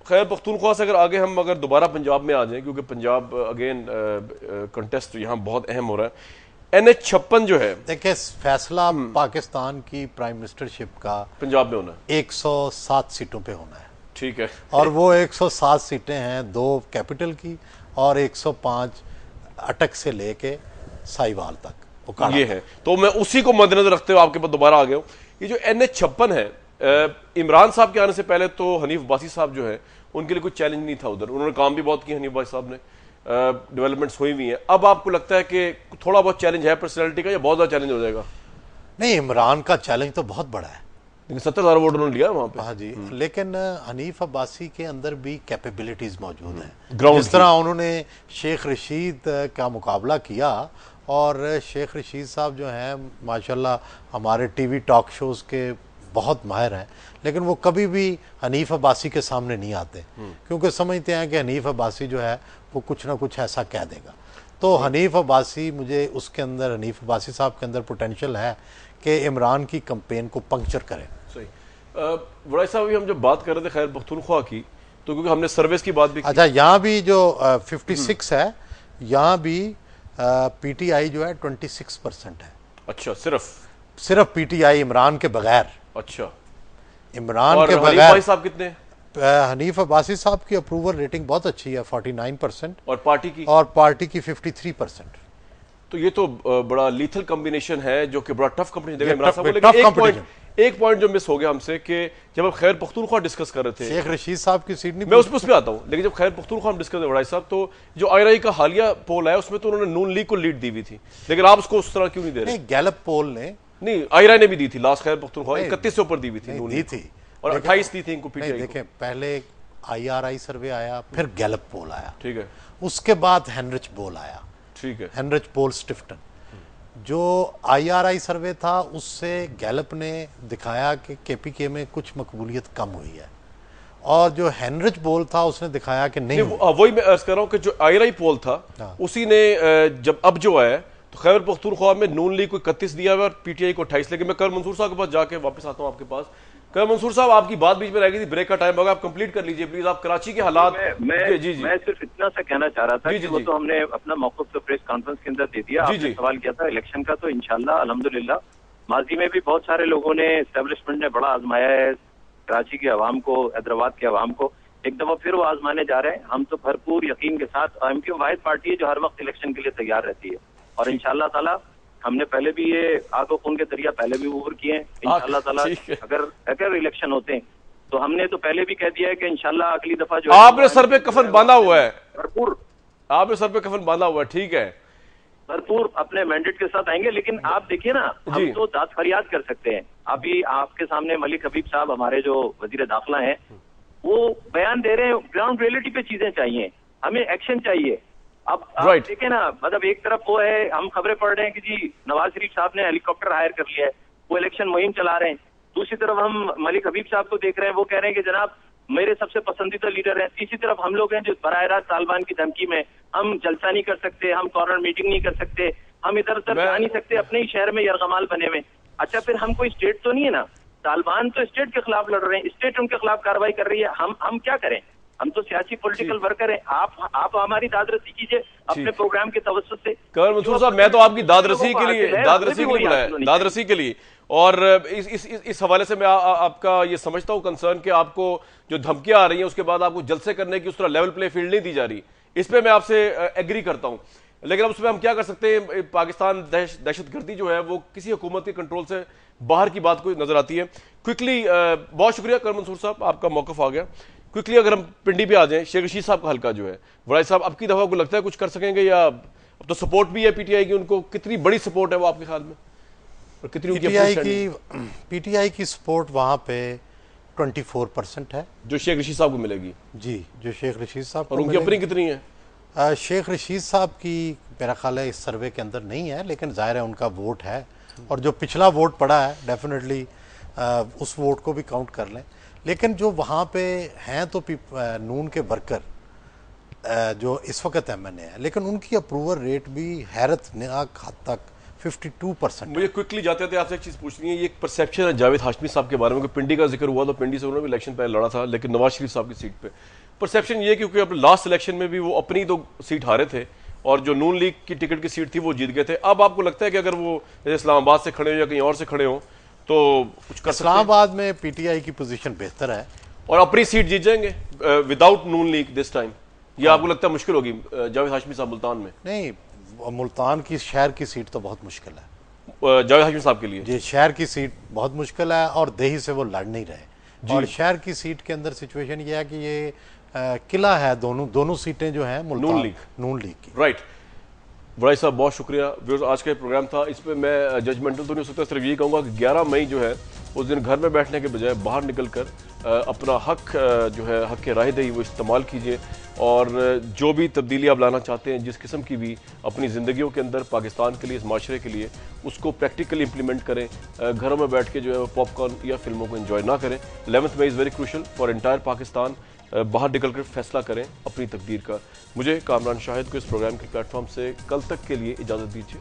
खैर पख्तूनख्वा से अगर दोबारा पंजाब में आ जाएं, क्योंकि पंजाब अगेन कंटेस्ट यहाँ बहुत अहम हो रहा है। NH-56 जो है, देखिए फैसला पाकिस्तान की प्राइम मिनिस्टरशिप का पंजाब में होना है, 107 सीटों पे होना है, ठीक है। और वो 107 सीटें हैं, 2 कैपिटल की और 105 अटक से लेके साहिवाल तक ये है। तो मैं उसी को मद्देनजर रखते हुए आपके पास दोबारा आ गया हूँ। ये जो NH-56 है, इमरान साहब के आने से पहले तो हनीफ अब्बासी साहब जो है उनके लिए कोई चैलेंज नहीं था उधर, उन्होंने काम भी बहुत किया हनीफ अब्बासी साहब ने, डेवलपमेंट्स हुई हुई हैं। अब आपको लगता है कि थोड़ा बहुत चैलेंज है पर्सनैलिटी का, या बहुत ज़्यादा चैलेंज हो जाएगा? नहीं, इमरान का चैलेंज तो बहुत बड़ा है, लेकिन 70,000 वोट उन्होंने लिया वहाँ पे। हाँ जी, लेकिन हनीफ अब्बासी के अंदर भी कैपेबिलिटीज मौजूद हैं। ग्राउंड जिस तरह उन्होंने शेख रशीद का मुकाबला किया, और शेख रशीद साहब जो हैं माशाल्लाह हमारे टीवी टॉक शोज़ के बहुत माहिर हैं, लेकिन वो कभी भी हनीफ अब्बासी के सामने नहीं आते, क्योंकि समझते हैं कि हनीफ अब्बासी जो है वो कुछ ना कुछ ऐसा कह देगा। तो हनीफ अब्बासी, मुझे उसके अंदर, हनीफ अब्बासी साहब के अंदर पोटेंशियल है कि इमरान की कैंपेन को पंक्चर करें। सही। बड़ा साहब, हम जब बात कर रहे थे खैर पख्तूनख्वा की, तो क्योंकि हमने सर्विस की बात भी की। अच्छा, यहाँ भी जो 56 है, यहाँ भी PTI जो है 26% है। अच्छा, सिर्फ PTI, इमरान के बगैर। अच्छा, इमरान के हनीफ बगैर भाई साहब कितने हैं? हनीफ अब्बासी साहब की अप्रूवल रेटिंग बहुत अच्छी है, 49%, और पार्टी की? और पार्टी की 53%। तो ये तो बड़ा लीथल कॉम्बिनेशन है, जो कि बड़ा टफ कंपटीशन देगा ये इमरान साहब को। टफ लेकिन कंपटीशन। एक पॉइंट जो मिस हो गया हमसे, कि जब हम खैर पख्तूनख्वा डिस्कस कर रहे थे, शेख रशीद साहब की सीट नहीं, मैं उस पे आता हूँ, लेकिन जब खैर पख्तूनख्वा हम डिस्कस कर रहे साहब, तो जो IRI का हालिया पोल आया उसमें तो उन्होंने नून लीग को लीड दी हुई थी, लेकिन आप उसको उस तरह क्यों नहीं दे रहे? नहीं, गैलप पोल ने, नहीं, IRI ने भी दी थी लास्ट, खैर पख्तूनख्वा 31 से ऊपर दी हुई थी, नून दी लीग थी, को, और 28 दी थी इनको नहीं, PTI को। देखें, पहले IRI सर्वे आया, फिर गैलप पोल आया, ठीक है, उसके बाद हेनरिच पोल आया, ठीक है, हेनरिच पोल स्टिफ्टन। जो IRI सर्वे था उससे गैलप ने दिखाया कि KPK में कुछ मकबूलियत कम हुई है, और जो हेनरिच पोल था उसने दिखाया कि नहीं। वही मैं अर्ज कर रहा हूँ कि जो IRI पोल था उसी ने जब अब जो है, तो खैबर पख्तूनख्वा में नून लीग को 31 दिया हुआ और PTI को 28। लेकिन मैं कर मंसूर साहब के पास जाके वापस आता हूँ आपके पास। कर मंसूर साहब, आपकी बात बीच में रह गई थी, ब्रेक का टाइम होगा, आप कंप्लीट कर लीजिए प्लीज। आप कराची के हालात। मैं सिर्फ इतना सा कहना चाह रहा था कि वो तो हमने अपना मौक़िफ़ तो प्रेस कॉन्फ्रेंस के अंदर दे दिया। आपने सवाल किया था इलेक्शन का, तो इंशाल्लाह अल्हम्दुलिल्लाह माजी में भी बहुत सारे लोगों ने, एस्टेब्लिशमेंट ने बड़ा आजमाया है कराची के अवाम को, हैदराबाद के अवाम को, एक दफा फिर वो आजमाने जा रहे हैं। हम तो भरपूर यकीन के साथ, MQ वाहिद पार्टी है जो हर वक्त इलेक्शन के लिए तैयार रहती है, और इंशाल्लाह ताला हमने पहले भी ये आगो खून के दरिया पहले भी ऊपर किए हैं। इंशाल्लाह ताला अगर इलेक्शन होते हैं तो हमने तो पहले भी कह दिया है कि इंशाल्लाह अगली दफा जो आपने सर पे कफन बांधा हुआ है, भरपूर आपने सर पे कफन बांधा हुआ है, ठीक है, भरपूर अपने मैंडेट के साथ आएंगे। लेकिन आप देखिए ना, हम तो दाद फरियाद कर सकते हैं। अभी आपके सामने मलिक हबीब साहब हमारे जो वजीर दाखिला हैं, वो बयान दे रहे हैं, ग्राउंड रियलिटी पे चीजें चाहिए, हमें एक्शन चाहिए। अब आप देखें ना, मतलब एक तरफ वो है, हम खबरें पढ़ रहे हैं कि जी नवाज शरीफ साहब ने हेलीकॉप्टर हायर कर लिया है, वो इलेक्शन मुहिम चला रहे हैं। दूसरी तरफ हम मलिक हबीब साहब को देख रहे हैं, वो कह रहे हैं कि जनाब मेरे सबसे पसंदीदा लीडर हैं। तीसरी तरफ हम लोग हैं जो बराह रास्त तालिबान की धमकी में, हम जलसा नहीं कर सकते, हम कॉर्नर मीटिंग नहीं कर सकते, हम इधर उधर जा नहीं सकते, अपने ही शहर में यरगमाल बने हुए। अच्छा, फिर हम कोई स्टेट तो नहीं है ना, तालिबान तो स्टेट के खिलाफ लड़ रहे हैं, स्टेट उनके खिलाफ कार्रवाई कर रही है, हम क्या करें? हम तो सियासी पॉलिटिकल वर्कर हैं। आप हमारी दादरसी कीजिए अपने प्रोग्राम के तवज्जुह से। कर मंसूर साहब, मैं तो आपकी दादरसी के लिए दादरसी के लिए, और इस हवाले से मैं आपका ये समझता हूँ कंसर्न कि आपको जो धमकियां आ रही हैं उसके बाद आपको जलसे करने की उस तरह लेवल प्ले फील्ड नहीं दी जा रही, इस पे मैं आपसे एग्री करता हूँ। लेकिन अब उसमें हम क्या कर सकते हैं? पाकिस्तान दहशतगर्दी जो है वो किसी हुकूमत के कंट्रोल से बाहर की बात को नजर आती है। क्विकली, बहुत शुक्रिया कर मंसूर साहब, आपका मौक़िफ़ आ गया। क्विकली अगर हम पिंडी पे आ जाएं, शेख रशीद साहब का हल्का जो है, वड़ाई साहब अब की दफा को लगता है कुछ कर सकेंगे, या अब तो सपोर्ट भी है PTI की, उनको कितनी बड़ी सपोर्ट है वो आपके ख्याल में, और कितनी PTI की सपोर्ट वहाँ पे 24% है जो शेख रशीद साहब को मिलेगी जी, जो शेख रशीद साहब और को उनकी अपनी मिलेगी। कितनी है? शेख रशीद साहब की मेरा ख्याल है इस सर्वे के अंदर नहीं है, लेकिन जाहिर है उनका वोट है, और जो पिछला वोट पड़ा है डेफिनेटली उस वोट को भी काउंट कर लें। लेकिन जो वहाँ पे हैं तो नून के वर्कर जो इस वक्त MNA है, लेकिन उनकी अप्रूवल रेट भी हैरतनाक हद तक 52%। मुझे क्विकली जाते थे आपसे एक चीज पूछनी है, ये एक परसेप्शन है जावेद हाशमी साहब के बारे में कि पिंडी का जिक्र हुआ तो पिंडी से उन्होंने भी इलेक्शन पहले लड़ा था, लेकिन नवाज शरीफ साहब की सीट पे परसेप्शन ये क्योंकि अब लास्ट इलेक्शन में भी वो अपनी तो सीट हारे थे और जो नून लीग की टिकट की सीट थी वो जीत गए थे। अब आपको लगता है कि अगर वो इस्लामाबाद से खड़े हो या कहीं और से खड़े हो तो कुछ कर सकते हैं? इस्लामाबाद में PTI की पोजीशन बेहतर है और अपनी सीट जीत जाएंगे without Noon league this time, या आपको लगता है मुश्किल होगी जावेद हाशमी साहब मुल्तान में? नहीं, मुल्तान की शहर की सीट तो बहुत मुश्किल है, जावेद हाशमी साहब के लिए ये शहर की सीट बहुत मुश्किल है और देही से वो लड़ नहीं रहे। और शहर की सीट के अंदर सिचुएशन ये है कि ये किला है, दोनों सीटें जो हैं नून लीग की। राइट। बड़ाई साहब बहुत शुक्रिया। व्यूअर्स, आज का प्रोग्राम था, इस पर मैं जजमेंटल तो नहीं हो सकता, सिर्फ यही कहूँगा कि 11 मई जो है उस दिन घर में बैठने के बजाय बाहर निकल कर अपना हक जो है हक के राय दही वो इस्तेमाल कीजिए, और जो भी तब्दीली आप लाना चाहते हैं जिस किस्म की भी अपनी ज़िंदगियों के अंदर पाकिस्तान के लिए, इस माशरे के लिए, उसको प्रैक्टिकली इंप्लीमेंट करें। घरों में बैठ के जो है वो पॉपकॉर्न या फिल्मों को एंजॉय ना करें। 11 May is very crucial for entire Pakistan. बाहर निकल कर फैसला करें अपनी तकदीर का। मुझे कामरान शाहिद को इस प्रोग्राम के प्लेटफॉर्म से कल तक के लिए इजाज़त दीजिए।